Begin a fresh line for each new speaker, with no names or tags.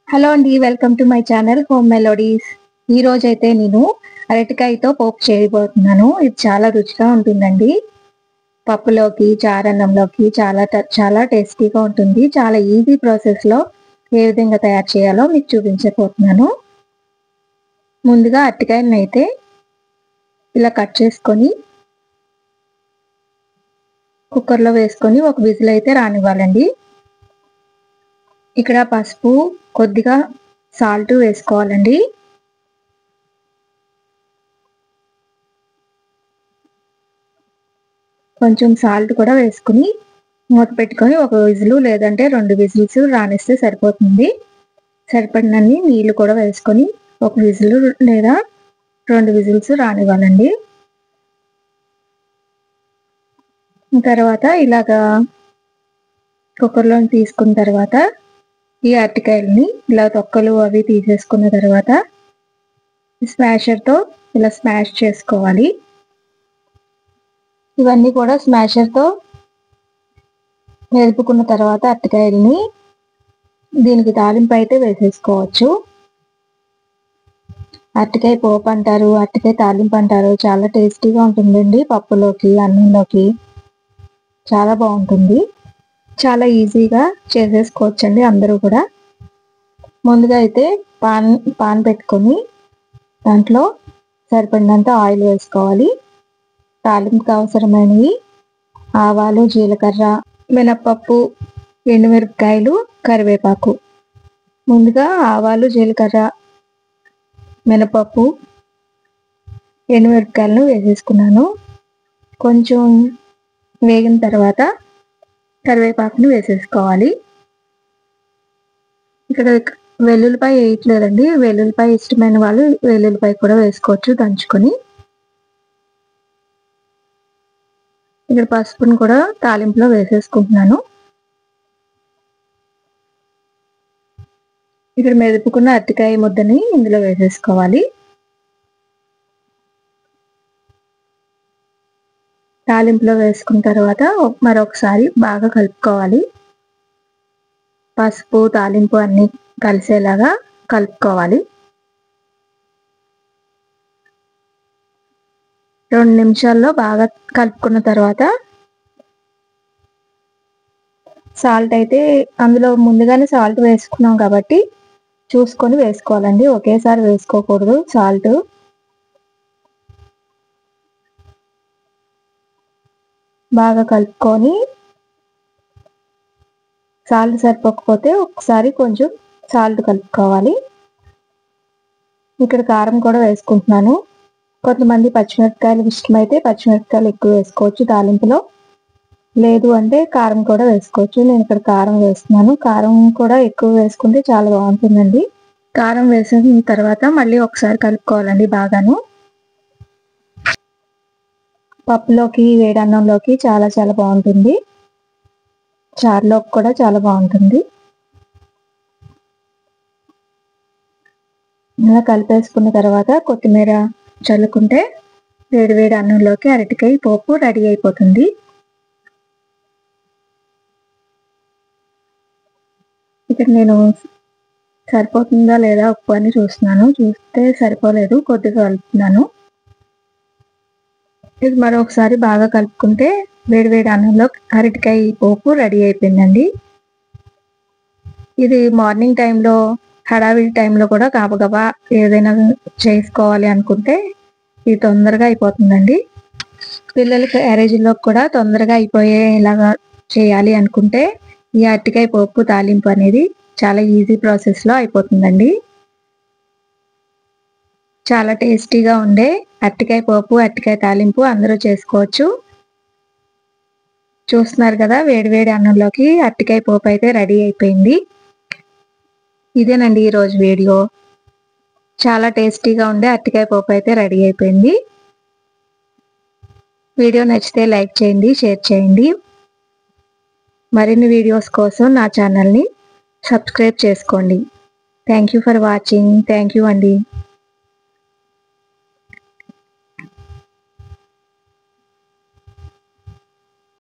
Hello అండి, welcome to my channel home melodies. ఈ రోజైతే నేను అరటికాయతో పోపు చేయబోతున్నాను. ఇది చాలా రుచిగా ఉంటుందండి. పప్పులోకి, చారన్నంలోకి చాలా టేస్టీగా ఉంటుంది. చాలా ఈజీ ప్రాసెస్లో ఏ విధంగా తయారు చేయాలో మీకు చూపించబోతున్నాను. ముందుగా అరటికాయలను అయితే ఇలా కట్ చేసుకొని కుక్కర్లో వేసుకొని ఒక విజిల్ అయితే రానివ్వాలండి. ఇక్కడ పసుపు, కొద్దిగా సాల్ట్ వేసుకోవాలండి. కొంచెం సాల్ట్ కూడా వేసుకుని మూత పెట్టుకొని ఒక విజిల్ లేదంటే 2 విజిల్స్ రానిస్తే సరిపోతుంది. సరిపడినన్ని నీళ్లు కూడా వేసుకొని ఒక విజిల్ లేదా 2 విజిల్స్ రానివ్వాలండి. తర్వాత ఇలాగా కుక్కర్లో తీసుకున్న తర్వాత ఈ అరటికాయలని ఇలా తొక్కలు అవి తీసేసుకున్న తర్వాత స్మాషర్తో ఇలా స్మాష్ చేసుకోవాలి. ఇవన్నీ కూడా స్మాషర్తో మెదుపుకున్న తర్వాత అరటికాయలని దీనికి తాలింపు అయితే వేసేసుకోవచ్చు. అరటికాయ పోపు అంటారు, అరటికాయ తాలింపు అంటారు. చాలా టేస్టీగా ఉంటుందండి. పప్పులోకి, అన్నంలోకి చాలా బాగుంటుంది. చాలా ఈజీగా చేసేసుకోవచ్చండి అందరూ కూడా. ముందుగా అయితే పాన్ పెట్టుకొని దాంట్లో సరిపడినంత ఆయిల్ వేసుకోవాలి. తాలింపుకి అవసరమైనవి ఆవాలు, జీలకర్ర, మినప్పప్పు, ఎండుమిరపకాయలు, కరివేపాకు. ముందుగా ఆవాలు, జీలకర్ర, మినపప్పు, ఎండుమిరపకాయలను వేసేసుకున్నాను. కొంచెం వేగిన తర్వాత కరివేపాకుని వేసేసుకోవాలి. ఇక్కడ వెల్లుల్లిపాయ వేయట్లేదండి. వెల్లుల్లిపాయ ఇష్టమైన వాళ్ళు వెల్లుల్లిపాయ కూడా వేసుకోవచ్చు దంచుకొని. ఇక్కడ పసుపును కూడా తాలింపులో వేసేసుకుంటున్నాను. ఇక్కడ మెదుపుకున్న అరటికాయ ముద్దని ఇందులో వేసేసుకోవాలి. తాలింపులో వేసుకున్న తర్వాత మరొకసారి బాగా కలుపుకోవాలి. పసుపు, తాలింపు అన్నీ కలిసేలాగా కలుపుకోవాలి. 2 నిమిషాల్లో బాగా కలుపుకున్న తర్వాత సాల్ట్ అయితే అందులో ముందుగానే సాల్ట్ వేసుకున్నాం కాబట్టి చూసుకొని వేసుకోవాలండి. ఒకేసారి వేసుకోకూడదు సాల్ట్. బాగా కలుపుకొని సాల్ట్ సరిపోకపోతే ఒకసారి కొంచెం సాల్ట్ కలుపుకోవాలి. ఇక్కడ కారం కూడా వేసుకుంటున్నాను. కొంతమంది పచ్చిమిరపకాయలు ఇష్టమైతే పచ్చిమిరపకాయలు ఎక్కువ వేసుకోవచ్చు తాలింపులో. లేదు అంటే కారం కూడా వేసుకోవచ్చు. నేను ఇక్కడ కారం వేస్తున్నాను. కారం కూడా ఎక్కువ వేసుకుంటే చాలా బాగుంటుందండి. కారం వేసిన తర్వాత మళ్ళీ ఒకసారి కలుపుకోవాలండి బాగాను. పప్పులోకి, వేడన్నంలోకి చాలా బాగుంటుంది. చారులోకి కూడా చాలా బాగుంటుంది. ఇలా కలిపేసుకున్న తర్వాత కొత్తిమీర చల్లుకుంటే వేడి అన్నంలోకి అరటికాయ పోపు రెడీ అయిపోతుంది. ఇక్కడ నేను సరిపోతుందా లేదా ఉప్పు అని చూస్తున్నాను. చూస్తే సరిపోలేదు, కొద్దిగా కలుపుతున్నాను. ఇది మరొకసారి బాగా కలుపుకుంటే వేడి అన్నంలో అరటికాయ పోపు రెడీ అయిపోయిందండి. ఇది మార్నింగ్ టైంలో, హడావిడి టైంలో కూడా గబగబా ఏదైనా చేసుకోవాలి అనుకుంటే ఇది తొందరగా అయిపోతుందండి. పిల్లలకి క్యారేజీలోకి కూడా తొందరగా అయిపోయేలాగా చేయాలి అనుకుంటే ఈ అరటికాయ పోపు తాలింపు అనేది చాలా ఈజీ ప్రాసెస్లో అయిపోతుందండి. చాలా టేస్టీగా ఉండే అరటికాయ పోపు, అరటికాయ తాలింపు అందరూ చేసుకోవచ్చు. చూస్తున్నారు కదా, వేడి అన్నంలోకి అరటికాయ పోపు అయితే రెడీ అయిపోయింది. ఇదేనండి ఈరోజు వీడియో. చాలా టేస్టీగా ఉండే అరటికాయ పోపు అయితే రెడీ అయిపోయింది. వీడియో నచ్చితే లైక్ చేయండి, షేర్ చేయండి. మరిన్ని వీడియోస్ కోసం నా ఛానల్ని సబ్స్క్రైబ్ చేసుకోండి. Thank you for watching. Thank you అండి.